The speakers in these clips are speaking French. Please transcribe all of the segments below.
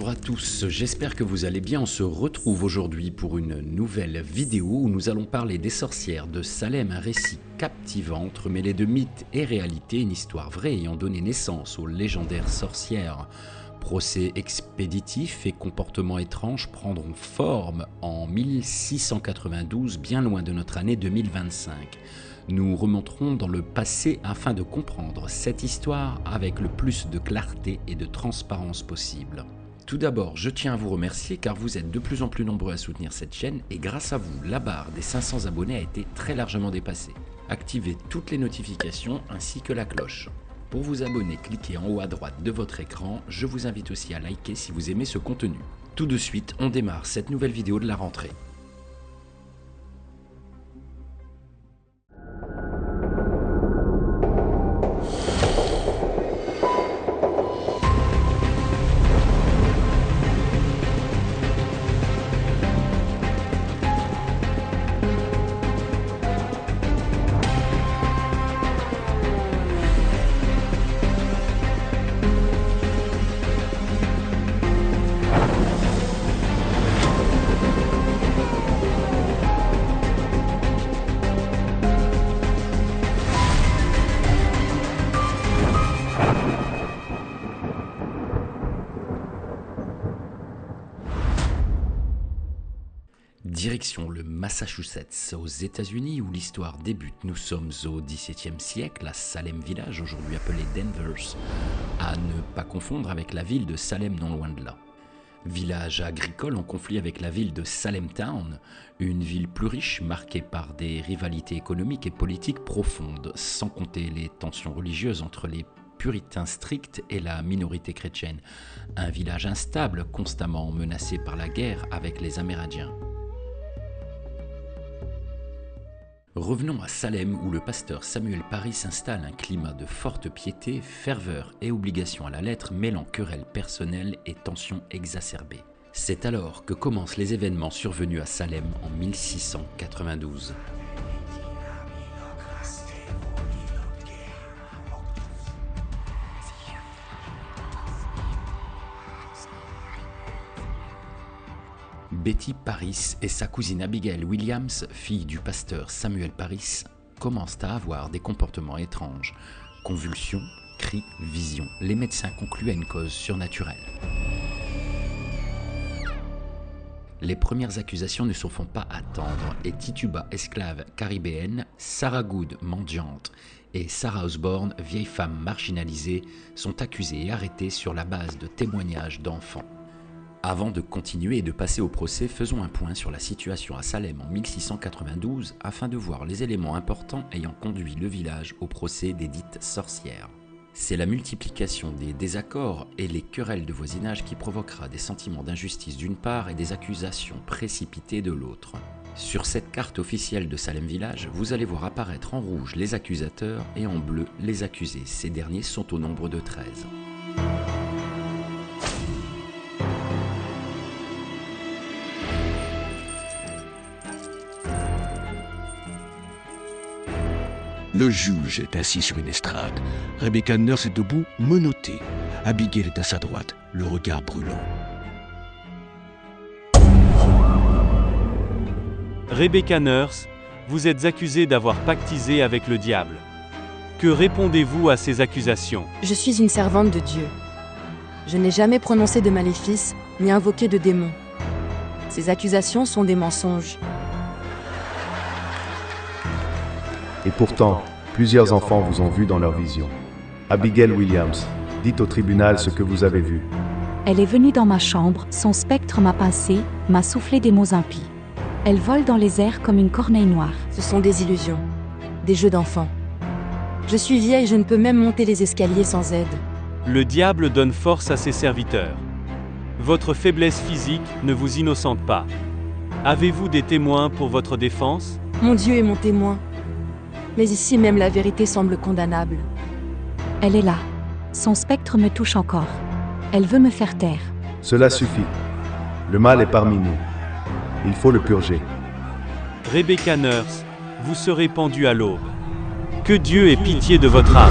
Bonjour à tous, j'espère que vous allez bien. On se retrouve aujourd'hui pour une nouvelle vidéo où nous allons parler des sorcières de Salem, un récit captivant entremêlé de mythes et réalités, une histoire vraie ayant donné naissance aux légendaires sorcières. Procès expéditifs et comportements étranges prendront forme en 1692, bien loin de notre année 2025. Nous remonterons dans le passé afin de comprendre cette histoire avec le plus de clarté et de transparence possible. Tout d'abord, je tiens à vous remercier car vous êtes de plus en plus nombreux à soutenir cette chaîne et grâce à vous, la barre des 500 abonnés a été très largement dépassée. Activez toutes les notifications ainsi que la cloche. Pour vous abonner, cliquez en haut à droite de votre écran. Je vous invite aussi à liker si vous aimez ce contenu. Tout de suite, on démarre cette nouvelle vidéo de la rentrée. Direction le Massachusetts, aux États-Unis où l'histoire débute. Nous sommes au XVIIe siècle, à Salem Village, aujourd'hui appelé Danvers, à ne pas confondre avec la ville de Salem non loin de là. Village agricole en conflit avec la ville de Salem Town, une ville plus riche marquée par des rivalités économiques et politiques profondes, sans compter les tensions religieuses entre les puritains stricts et la minorité chrétienne. Un village instable, constamment menacé par la guerre avec les Amérindiens. Revenons à Salem où le pasteur Samuel Parris installe un climat de forte piété, ferveur et obligation à la lettre mêlant querelles personnelles et tensions exacerbées. C'est alors que commencent les événements survenus à Salem en 1692. Betty Parris et sa cousine Abigail Williams, fille du pasteur Samuel Parris, commencent à avoir des comportements étranges. Convulsions, cris, visions. Les médecins concluent à une cause surnaturelle. Les premières accusations ne se font pas attendre et Tituba, esclave caribéenne, Sarah Good, mendiante, et Sarah Osborne, vieille femme marginalisée, sont accusées et arrêtées sur la base de témoignages d'enfants. Avant de continuer et de passer au procès, faisons un point sur la situation à Salem en 1692 afin de voir les éléments importants ayant conduit le village au procès des dites sorcières. C'est la multiplication des désaccords et les querelles de voisinage qui provoquera des sentiments d'injustice d'une part et des accusations précipitées de l'autre. Sur cette carte officielle de Salem Village, vous allez voir apparaître en rouge les accusateurs et en bleu les accusés. Ces derniers sont au nombre de 13. Le juge est assis sur une estrade. Rebecca Nurse est debout, menottée. Abigail est à sa droite, le regard brûlant. Rebecca Nurse, vous êtes accusée d'avoir pactisé avec le diable. Que répondez-vous à ces accusations? Je suis une servante de Dieu. Je n'ai jamais prononcé de maléfice, ni invoqué de démons. Ces accusations sont des mensonges. Et pourtant, plusieurs enfants vous ont vu dans leur vision. Abigail Williams, dites au tribunal ce que vous avez vu. Elle est venue dans ma chambre, son spectre m'a pincé, m'a soufflé des mots impies. Elle vole dans les airs comme une corneille noire. Ce sont des illusions, des jeux d'enfants. Je suis vieille, je ne peux même monter les escaliers sans aide. Le diable donne force à ses serviteurs. Votre faiblesse physique ne vous innocente pas. Avez-vous des témoins pour votre défense? Mon Dieu est mon témoin. Mais ici même la vérité semble condamnable. Elle est là. Son spectre me touche encore. Elle veut me faire taire. Cela suffit. Le mal est parmi nous. Il faut le purger. Rebecca Nurse, vous serez pendue à l'aube. Que Dieu ait pitié de votre âme.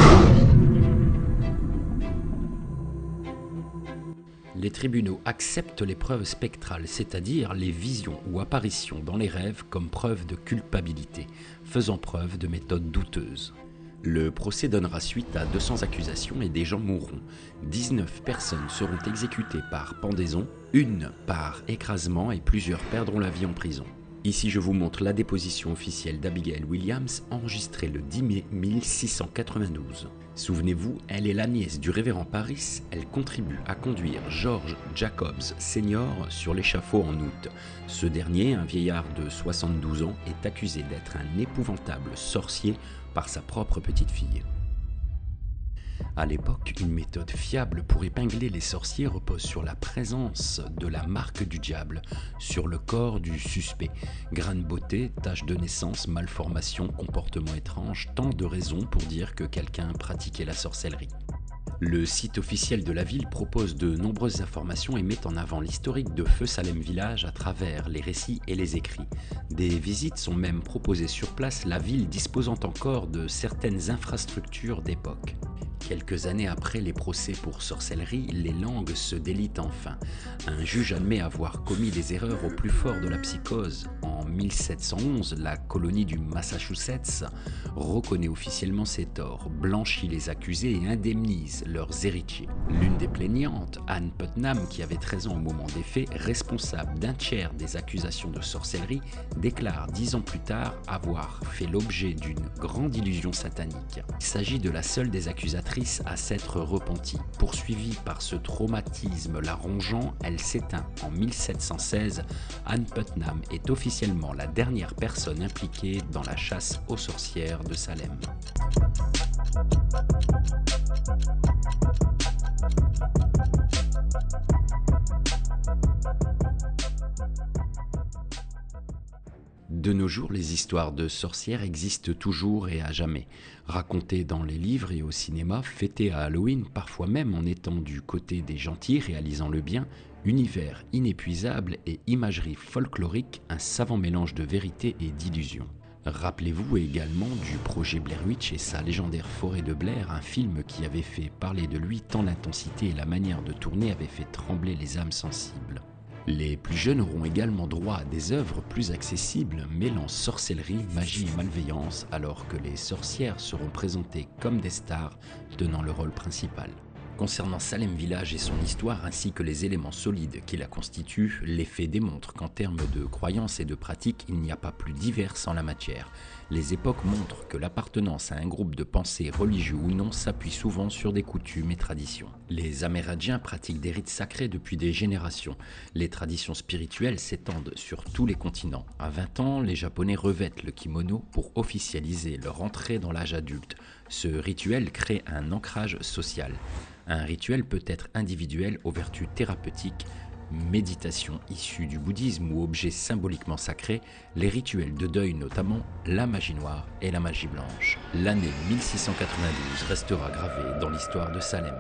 les tribunaux acceptent les preuves spectrales, c'est-à-dire les visions ou apparitions dans les rêves comme preuve de culpabilité, faisant preuve de méthodes douteuses. Le procès donnera suite à 200 accusations et des gens mourront. 19 personnes seront exécutées par pendaison, une par écrasement et plusieurs perdront la vie en prison. Ici, je vous montre la déposition officielle d'Abigail Williams, enregistrée le 10 mai 1692. Souvenez-vous, elle est la nièce du révérend Parris. Elle contribue à conduire George Jacobs Sr. sur l'échafaud en août. Ce dernier, un vieillard de 72 ans, est accusé d'être un épouvantable sorcier par sa propre petite-fille. À l'époque, une méthode fiable pour épingler les sorciers repose sur la présence de la marque du diable sur le corps du suspect. Grain de beauté, tache de naissance, malformation, comportement étrange, tant de raisons pour dire que quelqu'un pratiquait la sorcellerie. Le site officiel de la ville propose de nombreuses informations et met en avant l'historique de Feu Salem Village à travers les récits et les écrits. Des visites sont même proposées sur place, la ville disposant encore de certaines infrastructures d'époque. Quelques années après les procès pour sorcellerie, les langues se délitent enfin. Un juge admet avoir commis des erreurs au plus fort de la psychose. En 1711, la colonie du Massachusetts reconnaît officiellement ses torts, blanchit les accusés et indemnise leurs héritiers. L'une des plaignantes, Anne Putnam, qui avait 13 ans au moment des faits, responsable d'un tiers des accusations de sorcellerie, déclare 10 ans plus tard avoir fait l'objet d'une grande illusion satanique. Il s'agit de la seule des accusatrices à s'être repentie. Poursuivie par ce traumatisme la rongeant, elle s'éteint en 1716. Anne Putnam est officiellement la dernière personne impliquée dans la chasse aux sorcières de Salem. De nos jours, les histoires de sorcières existent toujours et à jamais. Racontées dans les livres et au cinéma, fêtées à Halloween, parfois même en étant du côté des gentils réalisant le bien, univers inépuisable et imagerie folklorique, un savant mélange de vérité et d'illusion. Rappelez-vous également du projet Blair Witch et sa légendaire forêt de Blair, un film qui avait fait parler de lui tant l'intensité et la manière de tourner avaient fait trembler les âmes sensibles. Les plus jeunes auront également droit à des œuvres plus accessibles, mêlant sorcellerie, magie et malveillance, alors que les sorcières seront présentées comme des stars, tenant le rôle principal. Concernant Salem Village et son histoire ainsi que les éléments solides qui la constituent, les faits démontrent qu'en termes de croyances et de pratiques, il n'y a pas plus divers en la matière. Les époques montrent que l'appartenance à un groupe de pensée, religieux ou non, s'appuie souvent sur des coutumes et traditions. Les Amérindiens pratiquent des rites sacrés depuis des générations. Les traditions spirituelles s'étendent sur tous les continents. À 20 ans, les Japonais revêtent le kimono pour officialiser leur entrée dans l'âge adulte. Ce rituel crée un ancrage social. Un rituel peut être individuel aux vertus thérapeutiques, méditation issue du bouddhisme ou objet symboliquement sacré, les rituels de deuil notamment, la magie noire et la magie blanche. L'année 1692 restera gravée dans l'histoire de Salem.